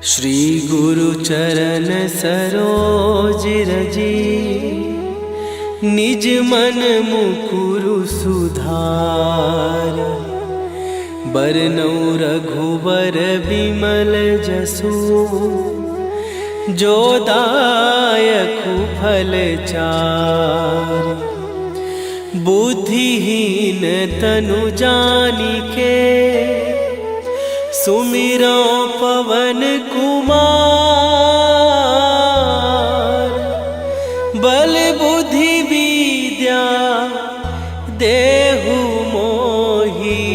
श्री गुरु चरण सरोज रजी, निज मन मुकुरु सुधार। बरनउँ रघुबर बिमल जसु, जो दायकु फल चार। बुद्धिहीन तनु जानिके, सुमिरो पवन कुमार। बल बुद्धि विद्या देहु मोहि,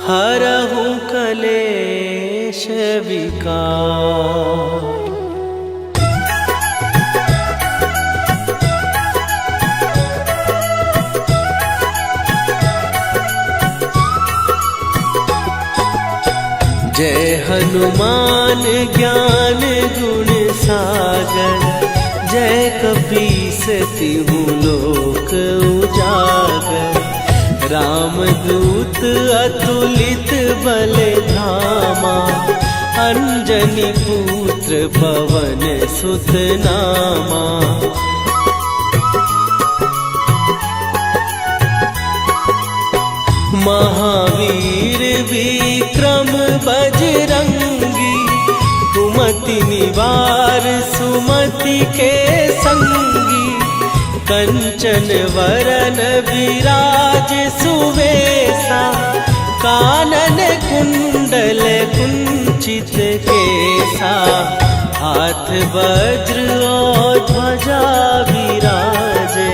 हरहु कलेश विकार। जय हनुमान ज्ञान गुण सागर, जय कपीस तिहु लोक उजागर। रामदूत अतुलित बल धामा, अंजनी पुत्र पवन सुत नामा। महावीर विक्रम बजरंगी, कुमति निवार सुमति के संगी। कंचन वरन विराज सुवेशा, कानन कुंडल कुंचित केसा। हाथ वज्र और ध्वजा विराजे,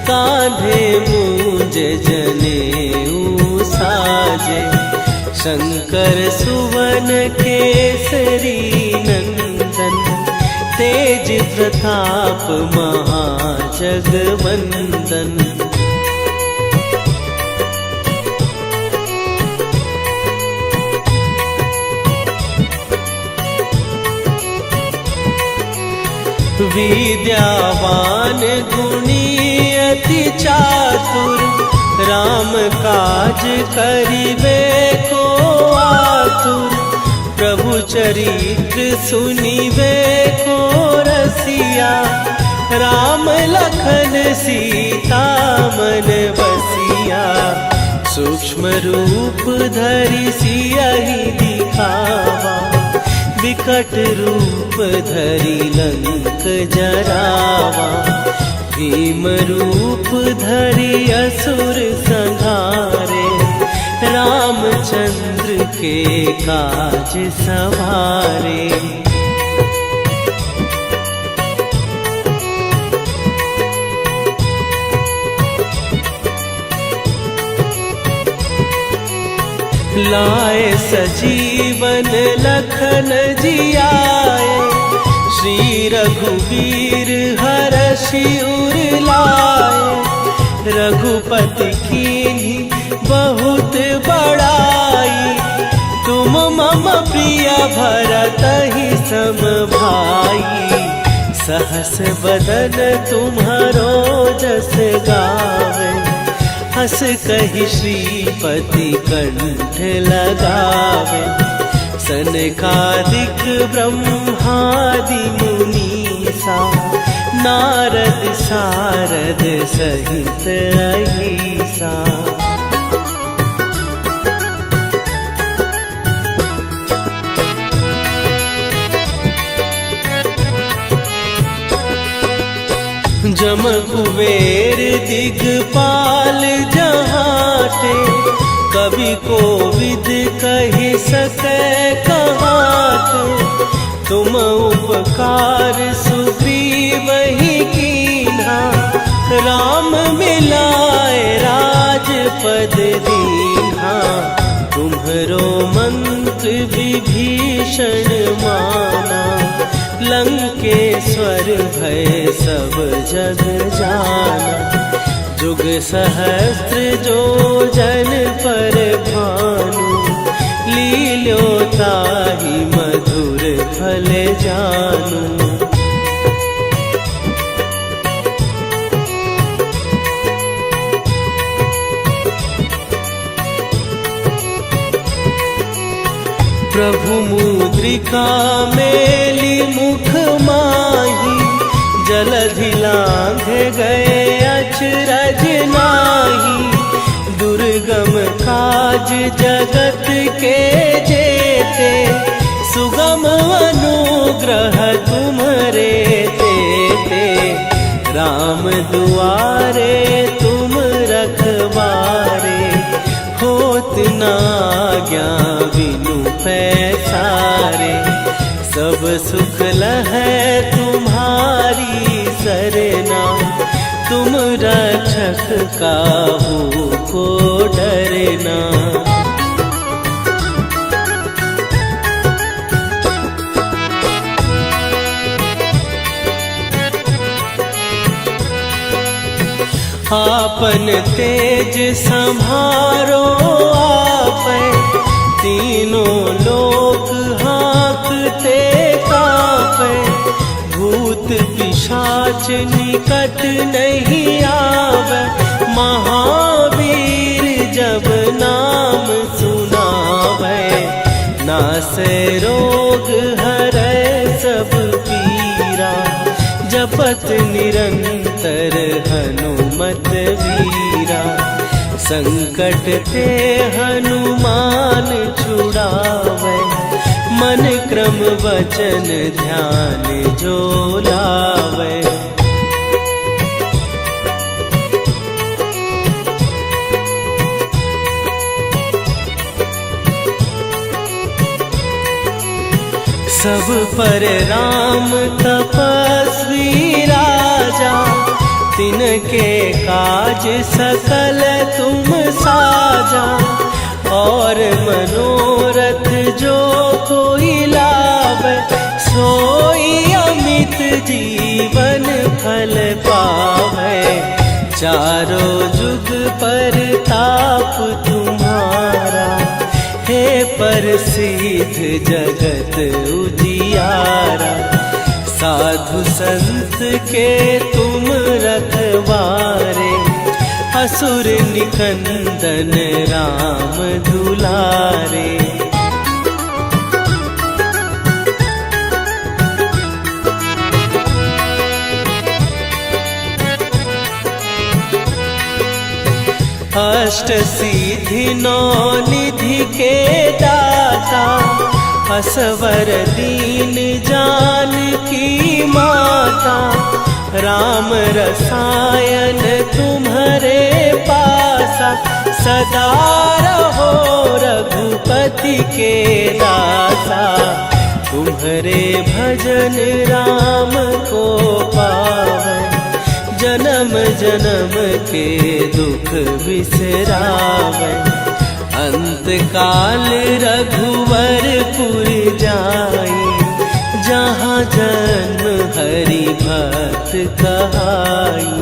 कांधे मूंज जनेऊ साजे। शंकर सुवन केसरी नंदन, तेज प्रताप महाजगवंदन। विद्यावान गुणी अति चातुर, राम काज करिबे को आतुर। प्रभु चरित्र सुनिबे को रसिया, राम लखन सीता मन बसिया। सूक्ष्म रूप धरि सियहि दिखावा, विकट रूप धरि लंक जरावा। भीम रूप धरि असुर संहारे, रामचंद्र के काज सवारे। लाए सजीवन लखन जियाए, श्री रघुवीर हरषि उर लाए। रघुपति कीन्ही बहुत बड़ाई, तुम मम प्रिय भरतहि सम भाई। सहस बदन तुम्हारो जस गावे, हस कहि श्रीपति कंठ लगावे। सनकादिक ब्रह्मादि मुनीसा, नारद सारद सहित अहिसा। जम कुबेर दिगपाल जहाटे, कवि कोविद कहि सकै कहाते। तुम उपकार सुग्रीवहि कीन्हा, राम मिलाए राजपद दीन्हा। तुम्हरो मंत्र विभीषण माना, लंकेश्वर भय सब जग जाना। जुग सहस्त्र जो जन पर भानु, लील्यो ताहि मधुर फल जानू। प्रभु मुद्रिका मेली मुख माही, जलधि लांघे गए अचरज नाही। दुर्गम काज जगत के जेते, सुगम अनुग्रह तुम्हारे तेते। राम दुआरे तुम रखवारे, होत न आज्ञा बिनु पैसारे। सब सुख लहै तुम्हारी सरना, तुम रक्षक काहू को डरना। आपन तेज संभारो आपै, तीनों लोक हाँकते कापै। भूत पिशाच निकट नहीं आवे, महावीर जब नाम सुनावे। नासै रोग हरै सब पीरा, जपत निरंतर हनुमत वीरा। संकट ते हनुमान छुड़ावे, मन क्रम वचन ध्यान जो लावे। सब पर राम तपस्वी राजा, तिनके काज सकल तुम साजा। और मनोरथ जो कोई लावे, सोई अमित जीवन फल पावे। चारों जुग पर ताप तुम्हारा, हे प्रसिद्ध जगत उजियारा। साधु संत के तुम रखवारे, असुर निकंदन राम दुलारे। अष्ट सिद्धि नौ निधि के दाता, असवर दीन जानकी माता। राम रसायन तुम्हारे पासा, सदा रहो रघुपति के दासा। तुम्हारे भजन राम को पावे, जन्म जन्म के दुख बिसरावे। अंत काल रघुवरपुर जाई, जहाँ जन्म हरि भक्त कहाई।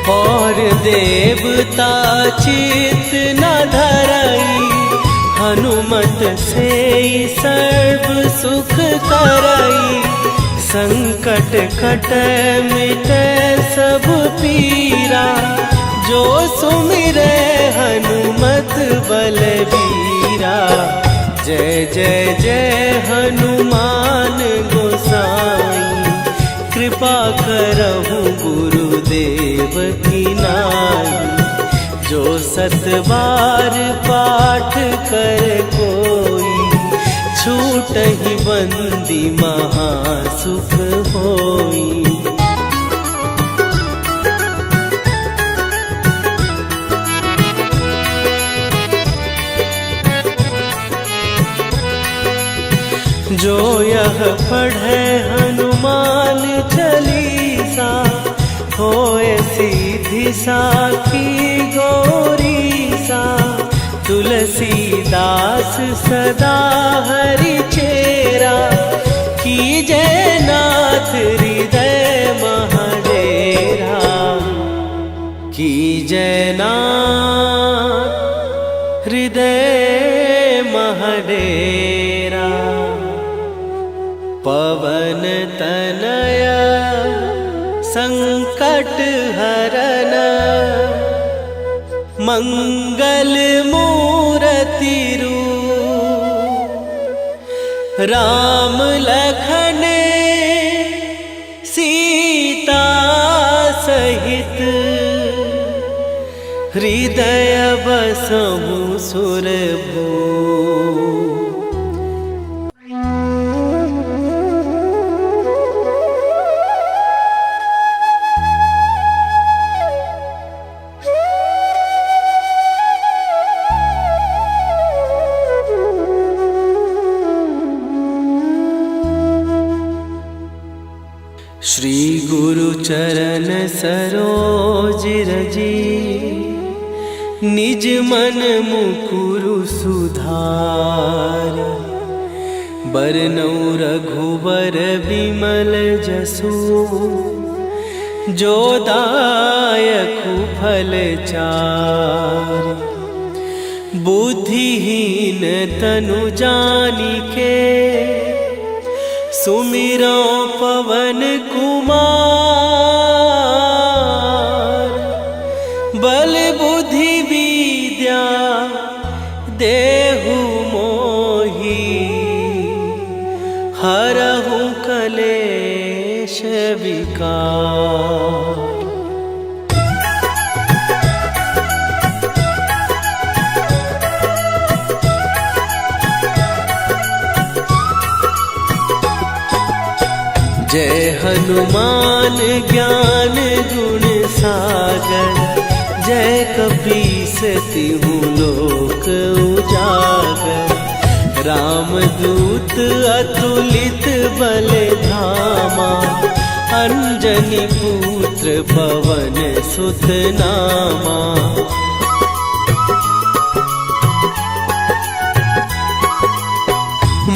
और देवता चित न धरई, हनुमत से सर्व सुख करई। संकट कट मिटे सब पीरा, जो सुमिरे हनुमत बलबीरा। जय जय जय हनुमान गोसाई, कृपा करहु गुरुदेव की नाई। जो सत बार पाठ कर कोई, छूटहि बंदी महासुख होई। जो यह पढ़े हनुमान चालीसा, होए सीधी साखी गौरीसा। तुलसीदास सदा हरि चेरा, कीजय नाथ हृदय महडेरा। कीजय नाथ हृदय महडेरा। पवन तनय संकट हरन मंगल मूर्ति रूप राम लखन सीता सहित हृदय बसहु सुरभू। श्री गुरु चरण सरोज रजी निज मन मुकुरु सुधार। बरनउँ रघुबर बिमल जसु जो दायकु फल चार। बुद्धिहीन तनु जानिके सुमिरो पवन कुमार। बल बुद्धि विद्या देहु मोहि हरहु कलेश विकार। जय हनुमान ज्ञान गुण सागर। जय कपीस तिहु लोक उजागर। रामदूत अतुलित बल धामा। अंजनी पुत्र पवन सुत नामा।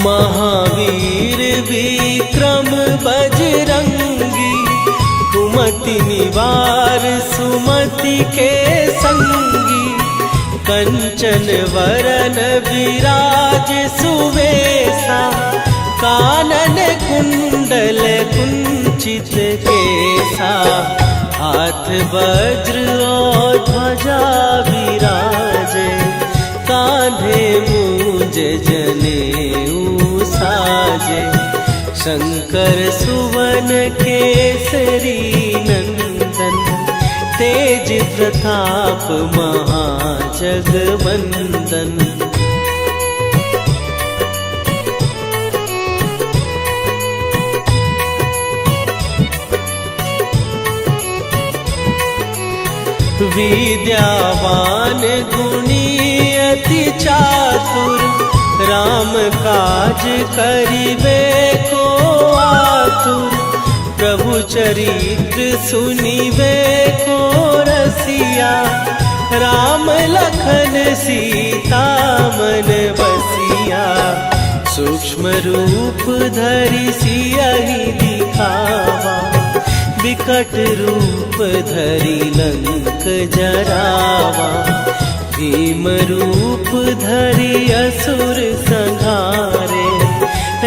महावीर विक्रम बजरंगी। कुमति निवार सुमति के संगी। कंचन वरन विराज सुवेशा। कानन कुंडल कुंचित केसा। हाथ वज्र और ध्वजा विराजे। कांधे मूंज जनेऊ साजे। शंकर सुवन केसरी नंदन। तेज प्रताप महाजगवंदन। विद्यावान गुणी अति चातुर। राम काज करिबे को आतुर। प्रभु चरित्र सुनिबे को रसिया। राम लखन सीता मन बसिया। सूक्ष्म रूप धरि सियहि दिखावा। विकट रूप धरि लंक जरावा। भीम रूप धरि असुर संहारे।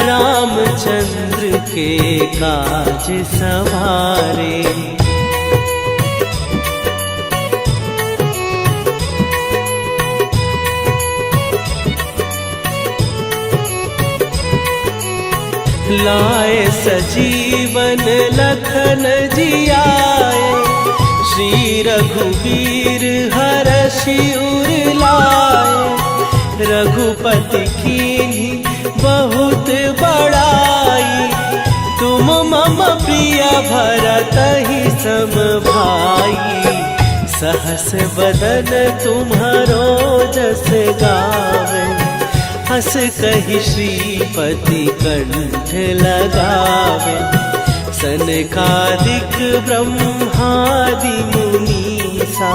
रामचंद्र के काज सवारे। लाए सजीवन लखन जियाए। श्री रघुवीर हरषि उर लाए। रघुपति कीन्ही बहुत बड़ाई। तुम मम प्रिय भरतहि सम भाई। सहस बदन तुम्हारो जस गावे। हस कहि श्रीपति कंठ लगावे। सनकादिक ब्रह्मादि मुनीसा।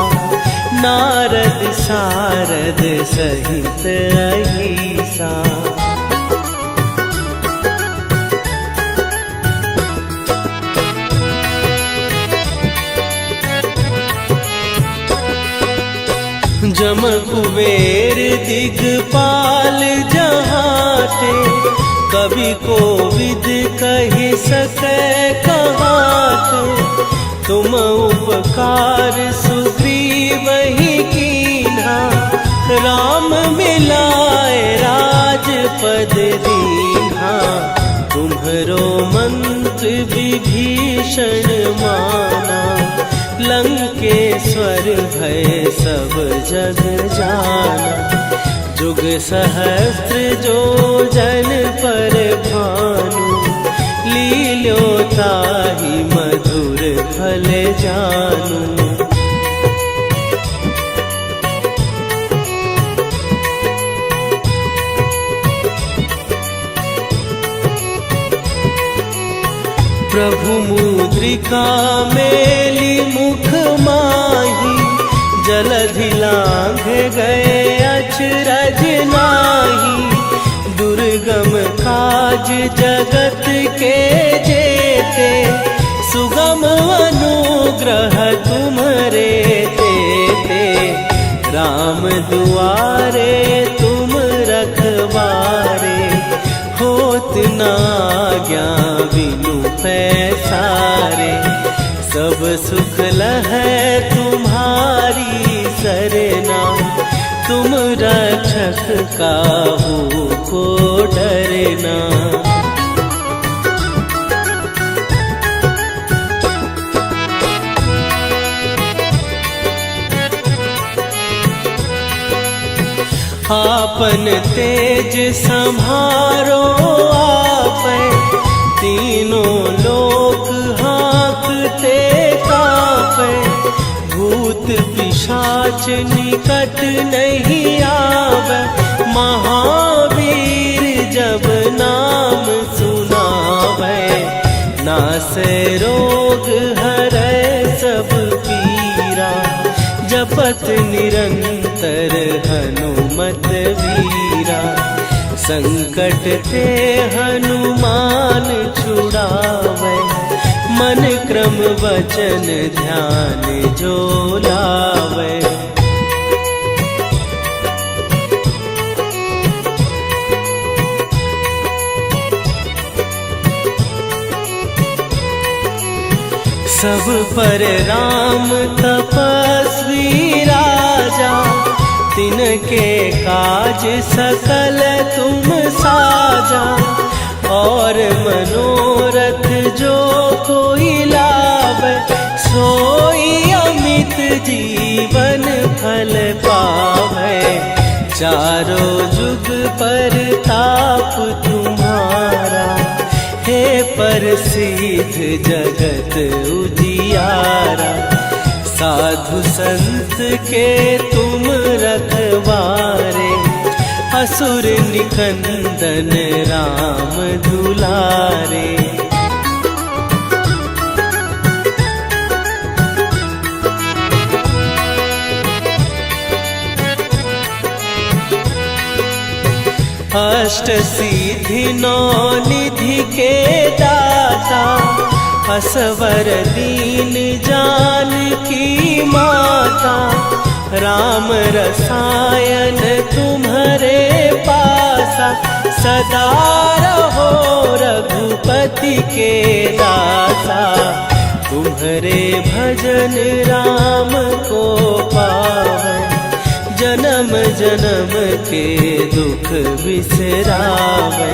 नारद सारद सहित अहिसा। जम कुबेर दिगपाल जहाँ बाटे, कवि कोविद कहि सकै कहाते। तुम उपकार सुग्रीव ही कीन्हा, राम मिलाए राजपद दीन्हा। तुम्हरो मंत्र विभीषण माना, लंकेश्वर भय सब जग जाना। जुग सहस्त्र जो जन पर भानु, लील्यो ताहि मधुर फल जानू। प्रभु मुद्रिका मेली मुख माही, जलधि लांघ गए अचरज नाही। दुर्गम काज जगत के जेते, सुगम अनुग्रह तुम्हरे तेते। राम दुआरे तुम रखवारे, होत न आज्ञा बिनु पैसारे। सब सुख लहै तुम्हारी सरना, तुम रक्षक काहू को डरना। आपन तेज संभारो आपै, तीनों लोक हाँकते कापै। भूत पिशाच निकट नहीं आवे, महावीर जब नाम सुनावे। नासै रोग हरै सब पीरा, जपत निरंतर हनुमत वीरा। संकट ते हनुमान छुड़ावे, मन क्रम वचन ध्यान जो लावे। सब पर राम तपस्वी राजा, तिनके काज सकल तुम साजा। और मनोरथ जो कोई लावे, सोई अमित जीवन फल पावे। चारों जुग पर ताप तुम्हारा, हे प्रसिद्ध जगत उजियारा। साधु संत के तुम रखवारे, असुर निकंदन राम दुलारे। अष्ट सिद्धि नौ निधि के दाता, असवर दीन जानकी माता। राम रसायन तुम्हारे पासा, सदा रहो रघुपति के दासा। तुम्हारे भजन राम को पावै, जन्म जन्म के दुख बिसरावै।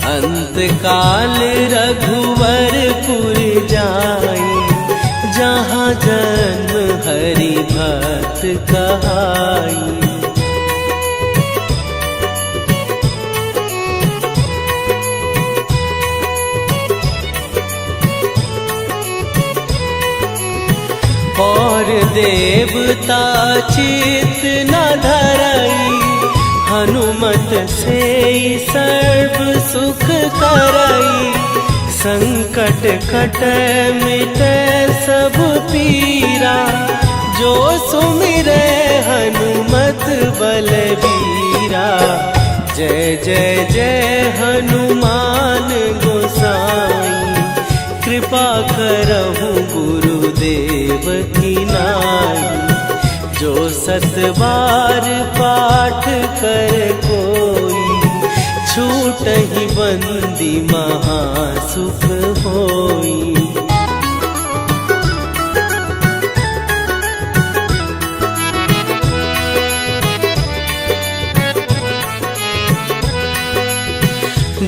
अंत काल रघुवरपुर जाई, जहाँ जन्म हरि भक्त कहाई। और देवता चित न धरई, हनुमत से सर्व सुख करई। संकट कटै मिटै सब पीरा, जो सुमिरै हनुमत बलबीरा। जय जय जय हनुमान गोसाई, कृपा करहु गुरुदेव की नाई। जो 7 बार पाठ कर कोई, छूटहि बंदी महासुख होई।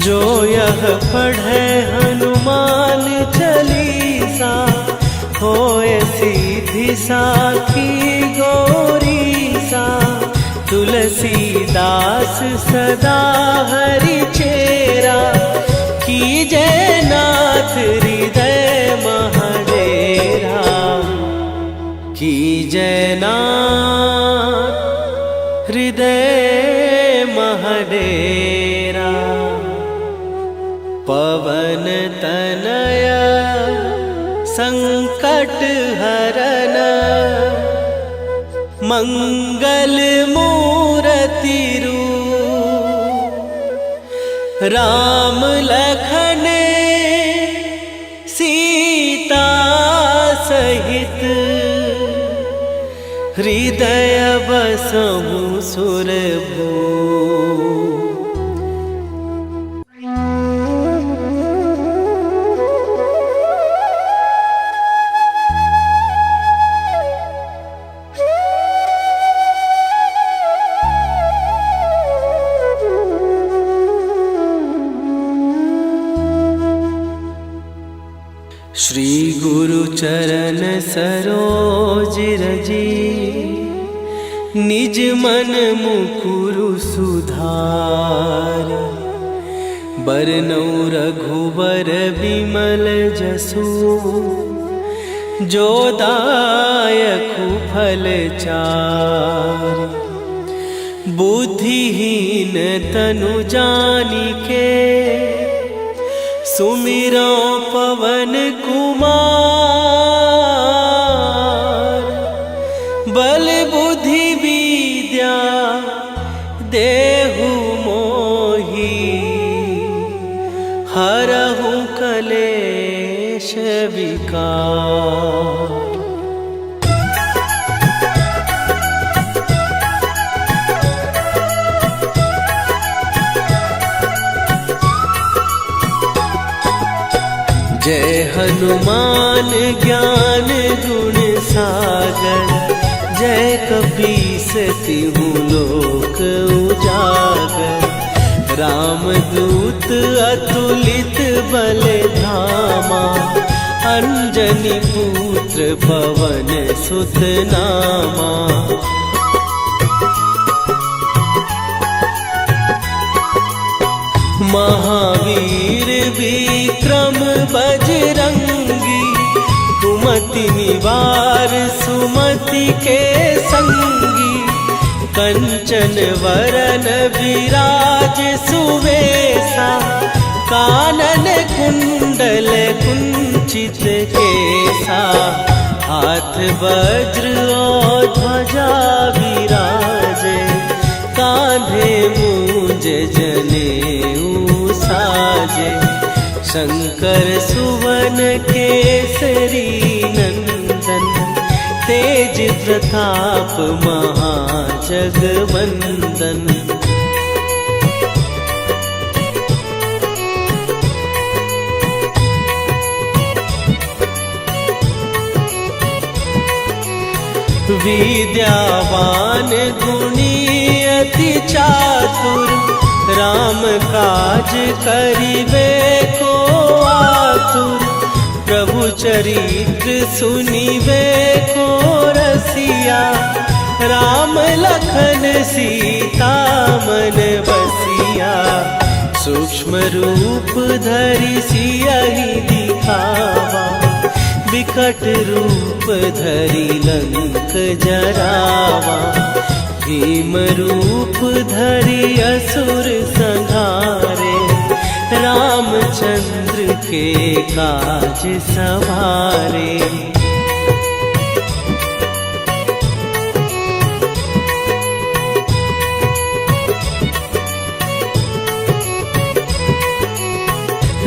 जो यह पढ़े हनुमान चालीसा, होए सीधी साखी गौरी सा। तुलसीदास सदा हरि चेरा, कीजय नाथ हृदय महडेरा। कीजय नाथ हृदय महडेरा। पवन तनय संकट हरन, मंगल मूरति रूप। राम लखन सीता सहित, हृदय बसहु सुरभूप। श्री गुरु चरण सरोज रजी, निज मन मुकुरु सुधार। बरनौ रघुबर बिमल जसु, जो दायकु फल चार। बुद्धिहीन तनु जानिके, सुमिरो पवन कुमार। बल बुद्धि विद्या देहु मोहि, हरहु कलेश विकार। जय हनुमान ज्ञान गुण सागर, जय कपीस तिहु लोक उजागर। रामदूत अतुलित बल धामा, अंजनी पुत्र पवन सुत नामा। महावीर विक्रम बजरंगी, कुमति निवार सुमति के संगी। कंचन वरन विराज सुवेशा, कानन कुंडल कुंचित केसा। हाथ वज्र और ध्वजा विराजे, कांधे मूंज जनेऊ साजे। शंकर सुवन केसरी नंदन, तेज प्रताप महाजगवंदन। विद्यावान गुणी अति चातुर, राम काज करिबे को आतुर। प्रभु चरित्र सुनिबे को रसिया, राम लखन सीता मन बसिया। सूक्ष्म रूप धरि सियहि दिखावा, विकट रूप धरि लंक जरावा। भीम रूप धरि असुर संहारे, रामचंद्र के काज सवारे।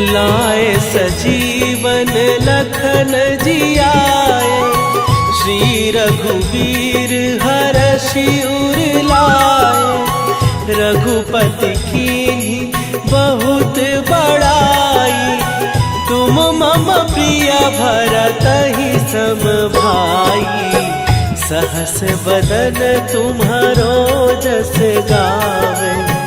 लाए सजीवन लखन जियाए, श्री रघुवीर हरषि उर लाए। रघुपति कीन्ही बहुत बड़ाई। तुम मम प्रिय भरत ही सम भाई। सहस बदन तुम्हारो जस गावे।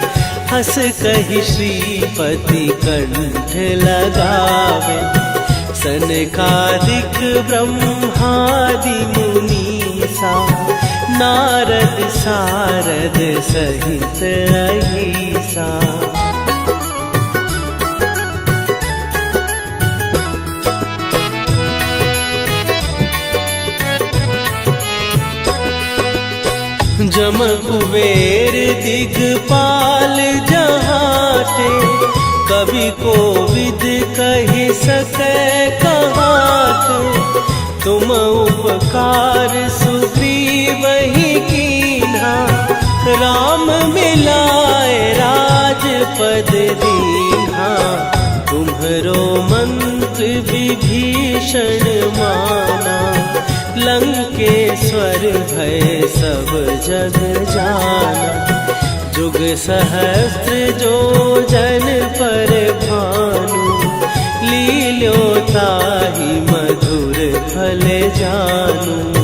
हस कहि श्रीपति कंठ लगावे। सनकादिक ब्रह्मादि मुनीसा। नारद सारद सहित अहिसा। जम कुबेर दिगपाल जहाते। कवि कोविद कहि सकै कहाते। तुम उपकार सुग्रीव ही कीन्हा। राम मिलाए राजपद दीन्हा। तुम्हरो मंत्र विभीषण माना। लंकेश्वर भय सब जग जाना। जुग सहस्त्र जो जन पर भानु। लील्यो ताहि मधुर फल जानू।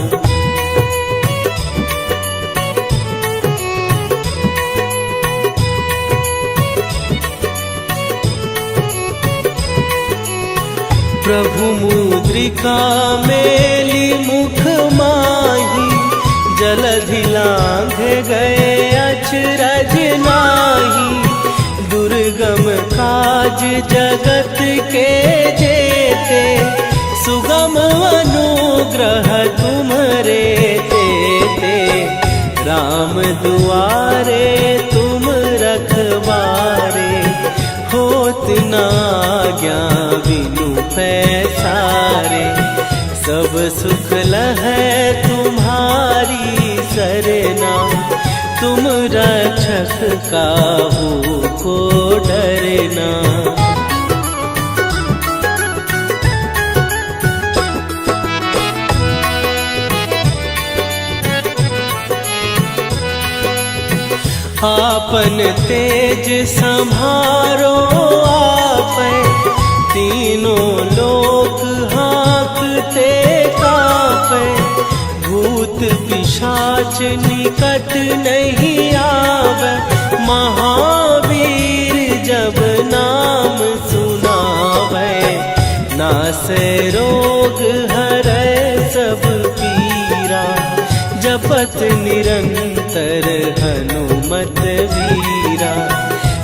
प्रभु मुद्रिका मेली मुख माही। जलधि लांघ गए अचरज नाही। दुर्गम काज जगत के जेते। सुगम अनुग्रह तुम्हरे तेते। राम दुआरे तुम रखवारे। होत न आज्ञा बिनु पैसारे। सब सुख लहै तुम्हारी सरना। तुम रक्षक काहू को डरना। आपन तेज संभारो आपै। तीनों लोक हाँकते कांपै। भूत पिशाच निकट नहीं आवे। महावीर जब नाम सुनावे। नासै रोग हरै सब पीरा। जपत निरंतर हनुमत वीरा।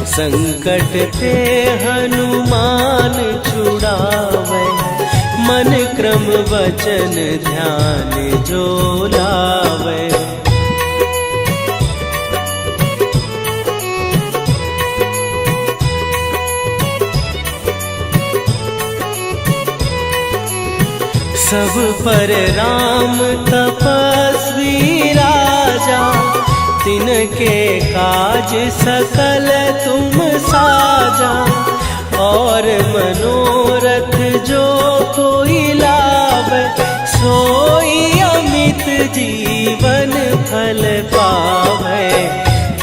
संकट ते हनुमान छुड़ावे। मन क्रम वचन ध्यान जो लावे। सब पर राम तपस्वी राजा। तिनके काज सकल तुम साजा। और मनोरथ जो कोई लावे। सोई अमित जीवन फल पावे।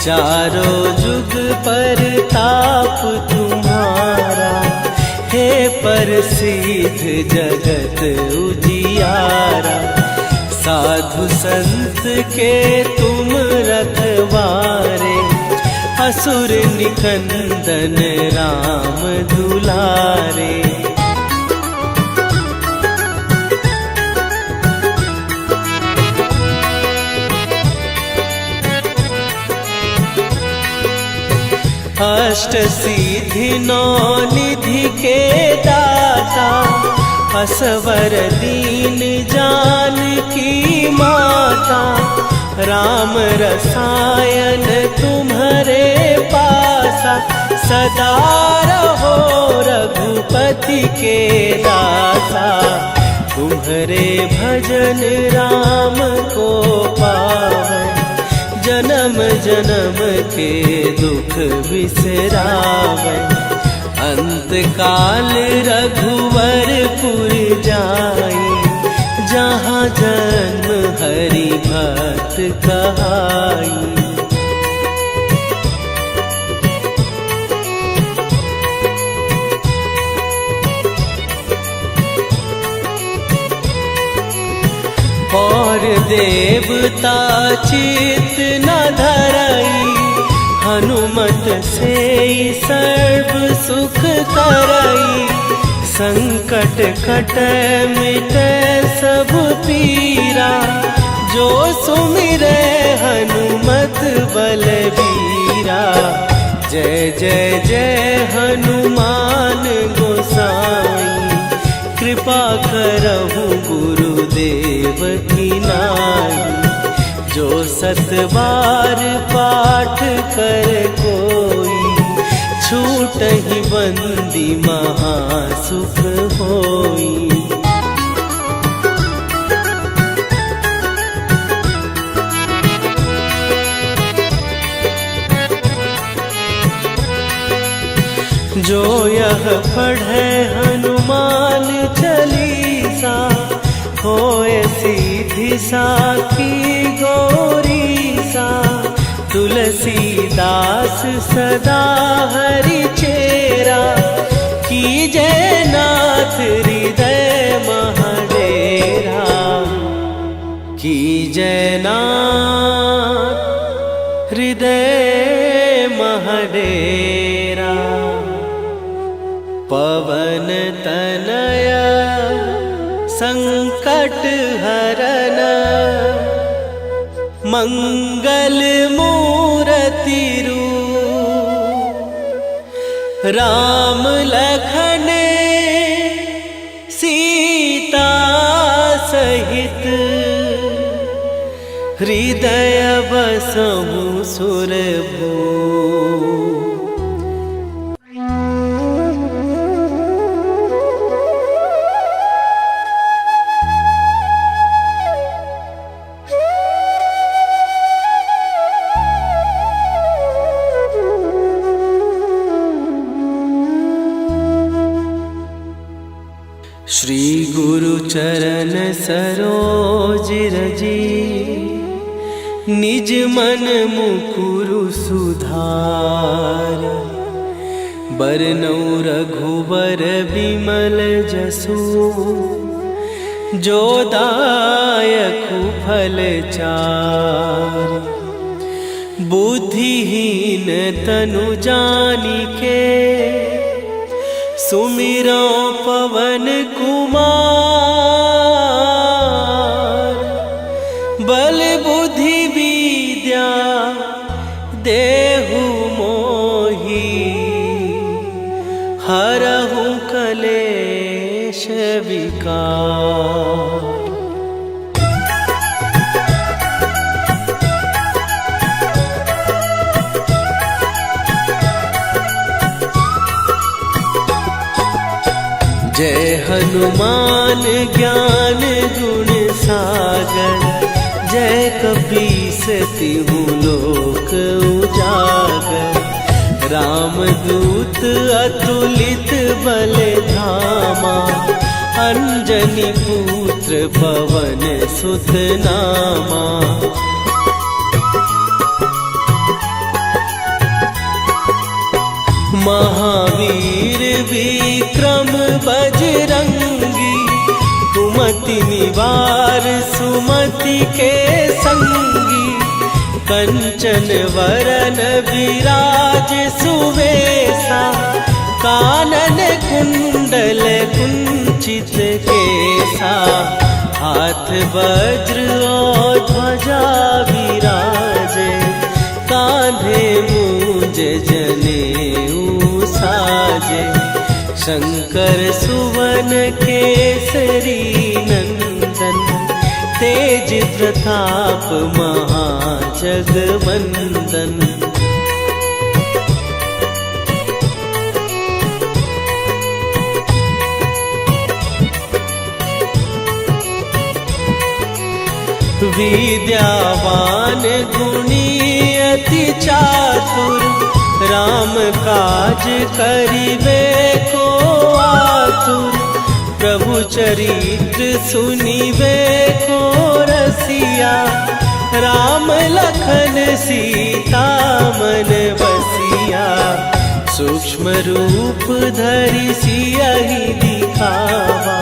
चारों जुग पर ताप तुम्हारा। हे प्रसिद्ध जगत उजियारा। साधु संत के तुम रखवारे। असुर निकंदन राम दुलारे। अष्ट सिद्धि नौ निधि के दाता। असवर दीन जानकी माता। राम रसायन तुम्हारे पासा। सदा रहो रघुपति के दासा। तुम्हारे भजन राम को पावे। जन्म जन्म के दुख बिसरावे। अंत काल रघुवरपुर जाई। जहाँ जन्म हरि भक्त कहाई। और देवता चित न धरई, हनुमत से सर्व सुख करई। संकट कटे मिटे सब पीरा, जो सुमिरे हनुमत बलबीरा। जय जय जय हनुमान गोसाई, कृपा करहु गुरुदेव की नाई। जो 7 बार पाठ कर कोई, छूटहि बंदी महासुख होई। जो यह पढ़े हनुमान चालीसा, होए सीधी साखी गौरीसा। तुलसीदास सदा हरि चेरा, कीजय नाथ हृदय महडेरा। कीजय नाथ हृदय महडेरा। पवन तनय संकट हरन, मंगल मूरति रूप। राम लखन सीता सहित, हृदय बसहु सुरभूप। श्री गुरु चरण सरोज रजी, निज मन मुकुरु सुधार। बरनौ रघुबर बिमल जसु, जो दायकु फल चार। बुद्धिहीन तनु जानिके, सुमिरो पवन कुमार। बल बुद्धि विद्या देहु मोहि, हरहु कलेश विकार। जय हनुमान ज्ञान गुण सागर, जय कपीस तिहु लोक उजागर। रामदूत अतुलित बल धामा, अंजनी पुत्र पवन सुत नामा। महावीर विक्रम बजरंगी, कुमति निवार सुमति के संगी। कंचन वरन विराज सुवेशा, कानन कुंडल कुंचित केसा। हाथ वज्र और ध्वजा विराजे, कांधे मूंज जनेऊ साजे। शंकर सुवन केसरी नंदन, तेज प्रताप महाजगवंदन। विद्यावान गुणी अति चातुर, राम काज करिबे को आतुर। प्रभु चरित्र सुनिबे को रसिया, राम लखन सीता मन बसिया। सूक्ष्म रूप धरि सियहि दिखावा,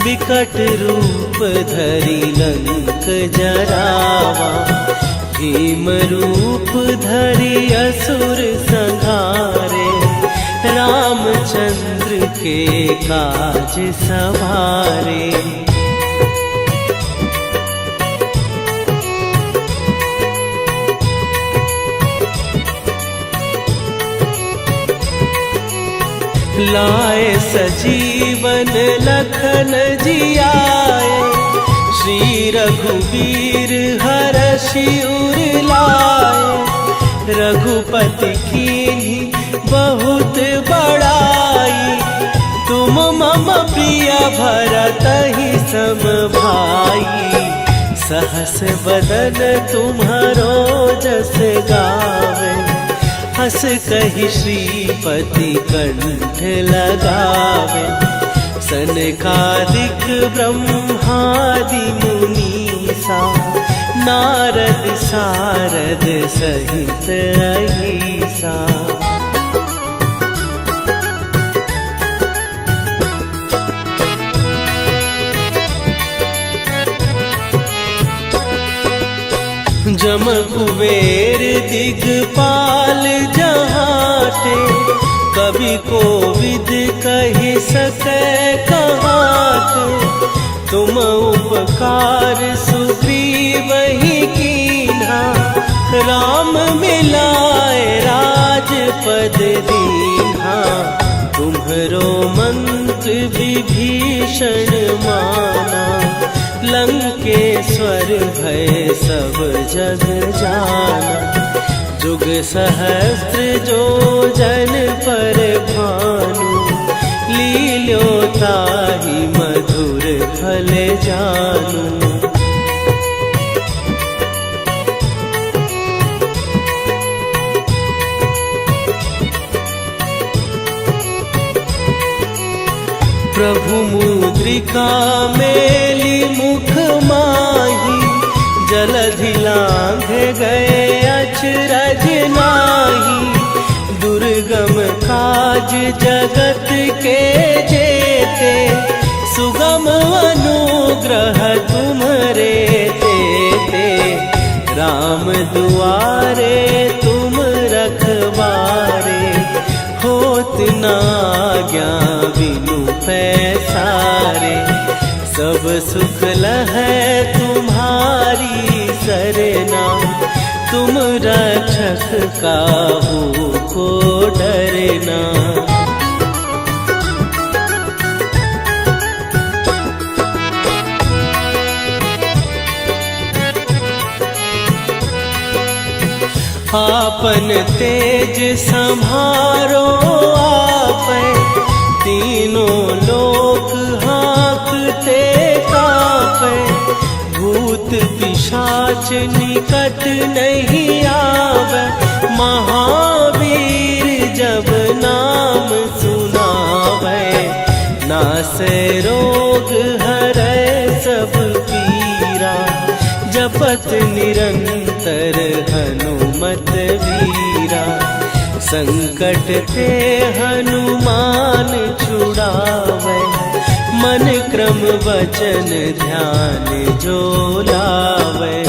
विकट रूप धरि लंक जरावा, भीम रूप धरि असुर संहारे, रामचंद्र के काज सवारे। लाए सजीवन लखन जियाए, श्री रघुवीर हरषि उर लाए। रघुपति कीन्ही बहुत बड़ाई, तुम मम प्रिय भरतहि सम भाई। सहस बदन तुम्हारो जस गावे, हस कहि श्रीपति कंठ लगावे। सनकादिक ब्रह्मादि मुनीसा, नारद सारद सहित अहिसा। जम कुबेर दिगपाल जहाते, कवि कोविद कहि सकै कहाते। तुम उपकार सुग्रीवहि कीन्हा, राम मिलाए राजपद दीन्हा। तुम्हरो मंत्र विभीषण माना, लंकेश्वर भय सब जग जाना। जुग सहस्त्र जो जन पर भानु, लील्यो ताहि मधुर फल जानू। प्रभु मुद्रिका मेली मुख माही, जलधि लांघ गए अचरज नाही। दुर्गम काज जगत के जेते, सुगम अनुग्रह तुम्हरे तेते। राम दुआरे तुम रखवारे, होत न आज्ञा बिनु पैसारे। सब सुख लहै तुम्हारी सरना, तुम रक्षक काहू को डरना। आपन तेज सम्हारो आपै, तीनों लोक हाँकते कांपै। भूत पिशाच निकट नहीं आवे, महावीर जब नाम सुनावे। नासै रोग हरै सब पीरा, जपत निरंतर हनुमत वीरा। संकट ते हनुमान छुड़ावे, मन क्रम वचन ध्यान जो लावे।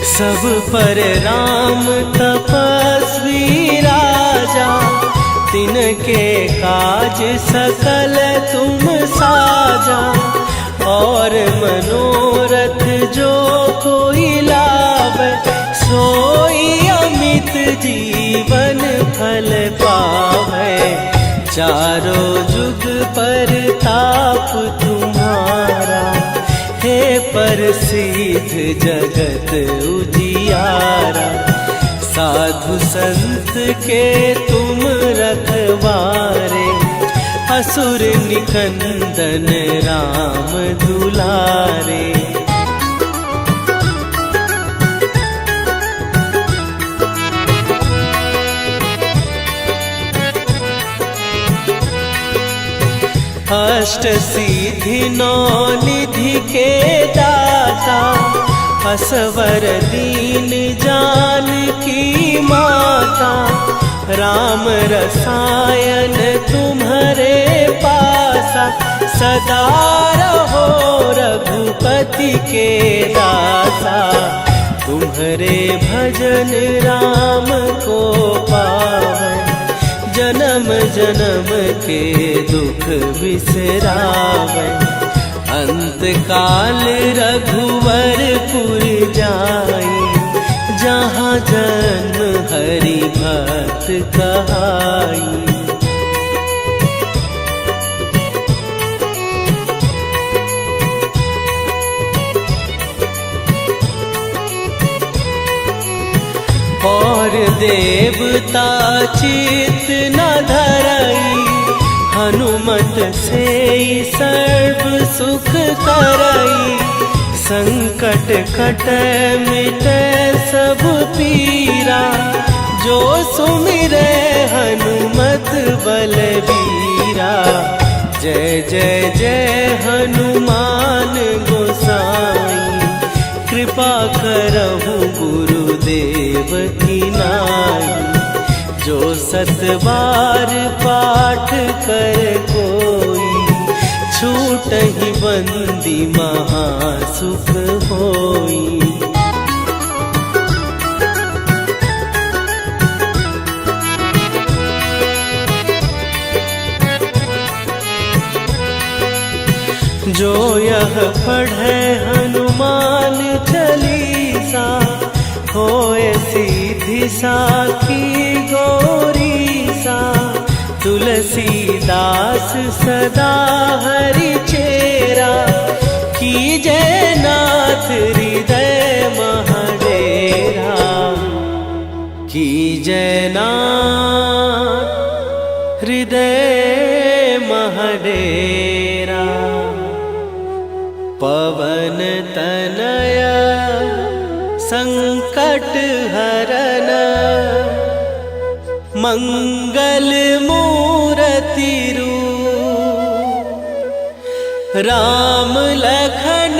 सब पर राम तपस्वी राजा, तिनके काज सकल तुम साजा। और मनोरथ जो कोई लावे, सोई अमित जीवन फल पावे। चारों जुग पर ताप तुम्हारा, हे प्रसिद्ध जगत उजियारा। साधु संत के तुम रखवारे, असुर निकंदन राम दुलारे। अष्ट सिद्धि नौ निधि के दाता, असवर दीन जानकी माता, राम रसायन तुम्हारे पासा। सदा रहो रघुपति के दासा, तुम्हारे भजन राम को पावै। जन्म जन्म के दुख बिसरावै, अंत काल रघुवरपुर जाई। जहाँ जन्म हरि भक्त कहाई। और देवता चित न धरई, हनुमत से सर्व सुख करई। संकट कटै मिटै सब पीरा, जो सुमिरै हनुमत बलबीरा। जय जय जय हनुमान गोसाई, कृपा करहु गुरुदेव की नाई। जो सत बार पाठ कर कोई, छूटहि बंदी महासुख होई। जो यह पढ़े हनुमान चालीसा, होए सीधी साखी गौरीसा। तुलसीदास सदा हरि चेरा, कीजै नाथ हृदय महडेरा। कीजै नाथ हृदय महडेरा। पवन तनय संकट हरन, मंगल मूरति रूप। राम लखन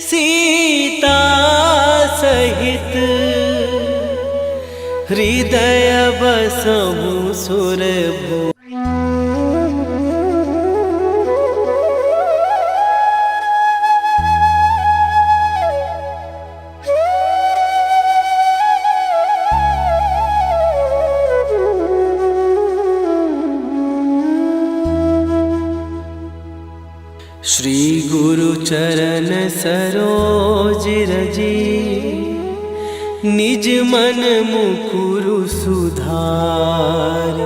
सीता सहित, हृदय बसहु सुरभूप। श्री गुरु चरण सरोज रजी, निज मन मुकुरु सुधार।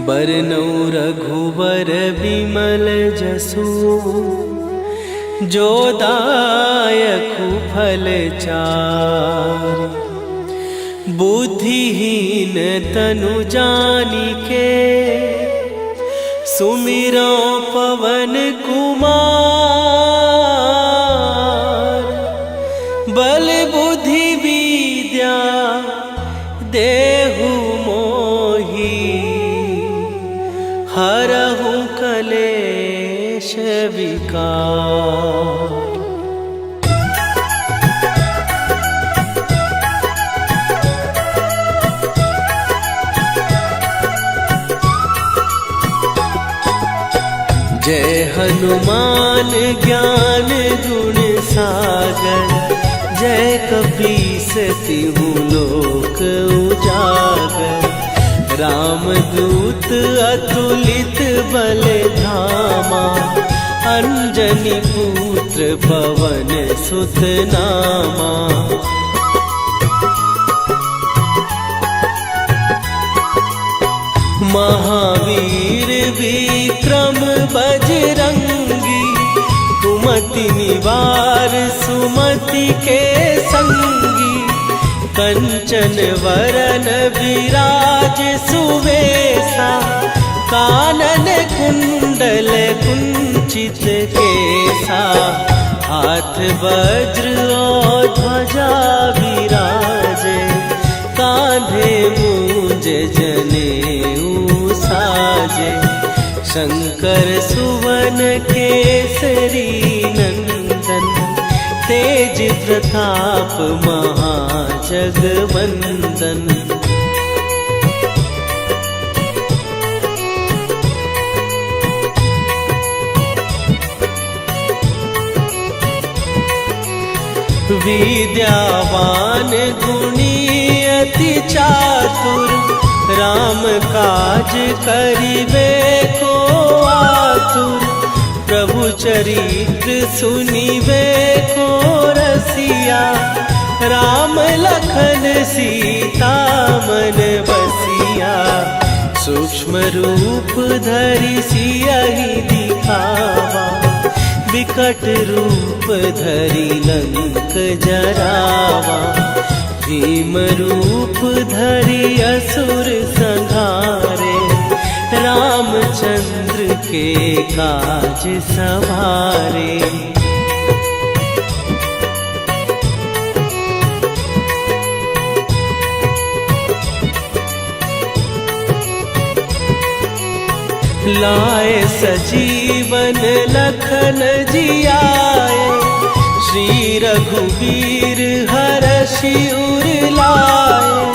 बरनौ रघुबर बिमल जसु, जो दायकु फल चार। बुद्धिहीन तनु जानिके, सुमिरो पवन कुमार। बल बुद्धि विद्या देहु मोहि, हरहु कलेश विकार। जय हनुमान ज्ञान गुण सागर, जय कपीस तिहु लोक उजागर। रामदूत अतुलित बल धामा, अंजनी पुत्र पवन सुत नामा। महावीर विक्रम बजरंगी, कुमति निवार सुमति के संगी। कंचन वरन विराज सुवेशा, कानन कुंडल कुंचित केसा। हाथ वज्र और ध्वजा विराजे, कांधे मूंज जनेऊ साजे। शंकर सुवन केसरी नंदन, तेज प्रताप महाजगवंदन। विद्यावान गुणी अति चातुर, राम काज करिबे को आतुर। प्रभु चरित्र सुनिबे को रसिया, राम लखन सीता मन बसिया। सूक्ष्म रूप धरि सियहि दिखावा, विकट रूप धरि लंक जरावा। भीम रूप धरि असुर संहारे, रामचंद्र के काज सवारे। लाए सजीवन लखन जियाए, श्री रघुवीर हरषि उर लाए।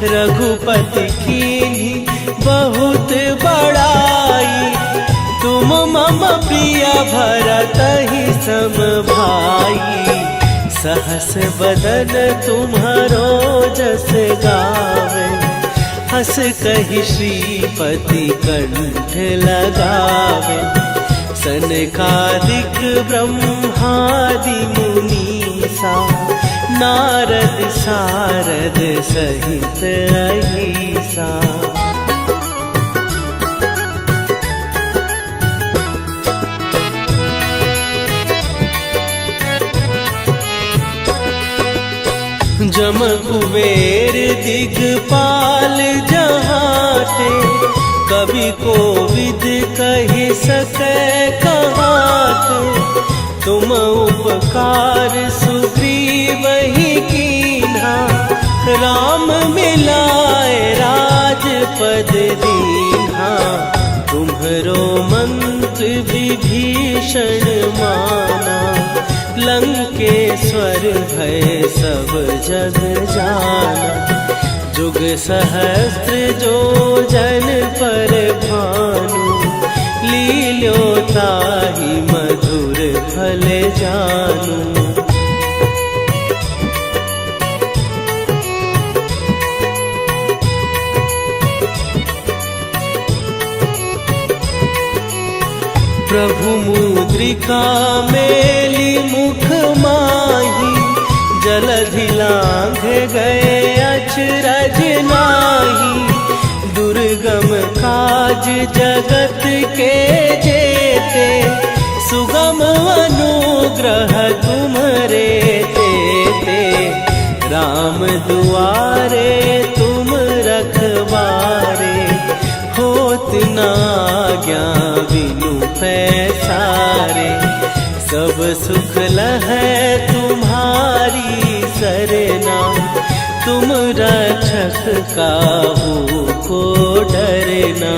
रघुपति कीन्ही बहुत बड़ाई, तुम मम प्रिय भरतहि सम भाई। सहस बदन तुम्हारो जस गावे, हस कहि श्रीपति कंठ लगावे। सनकादिक ब्रह्मादि मुनीसा, नारद सारद सहित अहिसा। जम कुबेर दिगपाल जहाते, कवि कोविद कहि सकै कहाते। तुम उपकार सुग्रीवहि कीन्हा, राम मिलाए राजपद दीन्हा। तुम्हरो मंत्र विभीषण माना, लंकेश्वर भय सब जग जाना। जुग सहस्त्र जो जन पर भानु, लील्यो ताहि मधुर फल जानू। प्रभु मुद्रिका मेली मुख माही, जलधि लांघ गए अचरज नाही। दुर्गम काज जगत के जेते, सुगम अनुग्रह तुम्हरे तेते। राम दुआरे तुम रखवारे, होत न आज्ञा बिनु पैसारे। सब सुख लहै तुम्हारी सरना, तुम रक्षक काहू को डरना।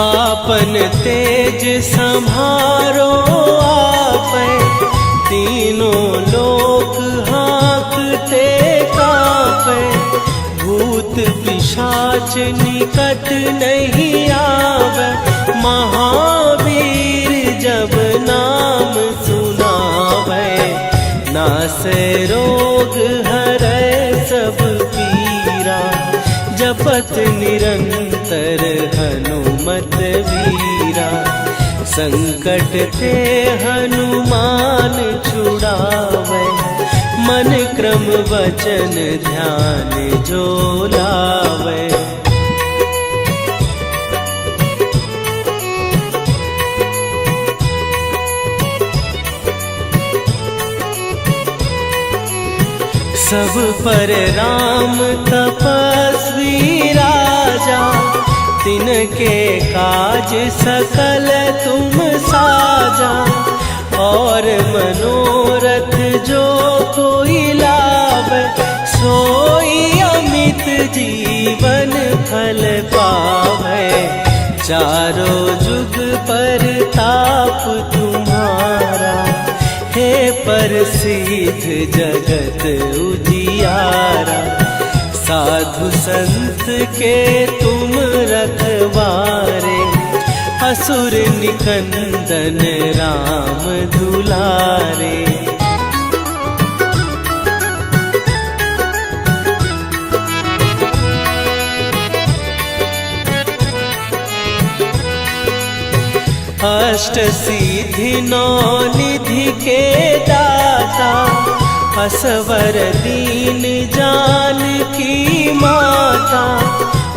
आपन तेज संभारो आपै, तीनों लोक हाँकते कांपै। भूत पिशाच निकट नहीं आवे, महावीर जब नाम सुनावे। नासै रोग हरै सब पीरा, जपत निरंतर हनुमत वीरा। संकट ते हनुमान छुड़ावे, मन क्रम वचन ध्यान जो लावे। सब पर राम तपस्वी राजा, तिनके काज सकल तुम साजा। और मनोरथ जो कोई लाभ, सोई अमित जीवन फल पावे। चारों जुग पर ताप तुम्हारा, हे प्रसिद्ध जगत उजियारा। साधु संत के तुम रखवारे, असुर निकंदन राम दुलारे। अष्ट सिद्धि नौ निधि के दाता, असवर दीन जानकी माता।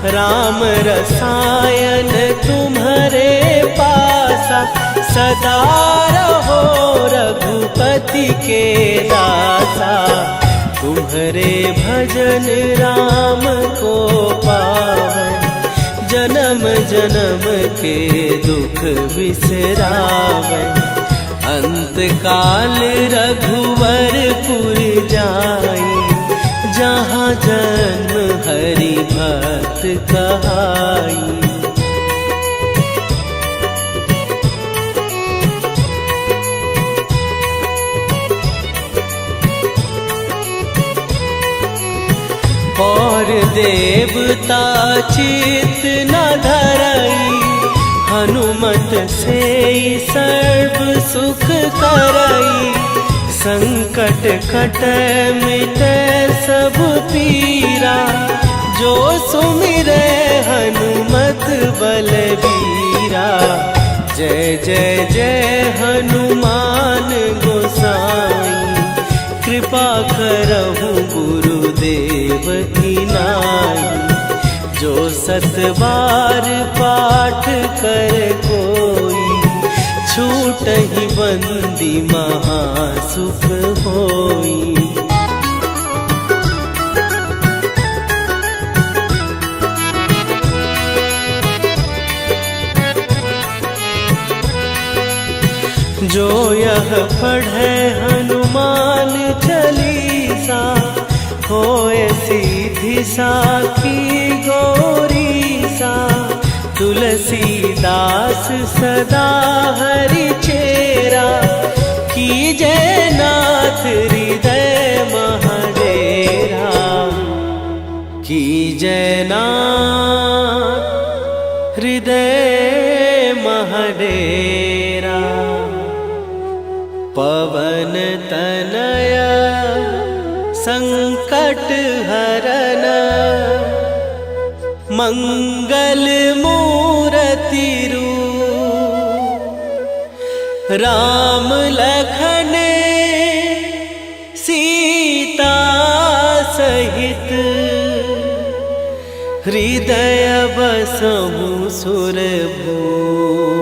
राम रसायन तुम्हारे पासा, सदा रहो रघुपति के दासा। तुम्हारे भजन राम को पावन, जन्म जन्म के दुख बिसरावे। अंत काल रघुवरपुर जाई, जहाँ जन्म हरि भक्त कहाई। और देवता चित न धरई, हनुमत से सर्व सुख करई। संकट कट मिटे सब पीरा, जो सुमिरे हनुमत बलबीरा। जय जय जय हनुमान गोसाई, कृपा करहु गुरुदेव की नाई। जो सत बार पाठ कर कोई, छूटहि बंदी महासुख होई। जो यह पढ़े हनुमान चालीसा, होए सीधी साखी गौरीसा। तुलसीदास सदा हरि चेरा, कीजय नाथ हृदय महडेरा। कीजय नाथ हृदय महडेरा। पवन तनया संकट हरन, मंगल मूर्ति रूप। राम लखन सीता सहित, हृदय बसहु सुरभूप।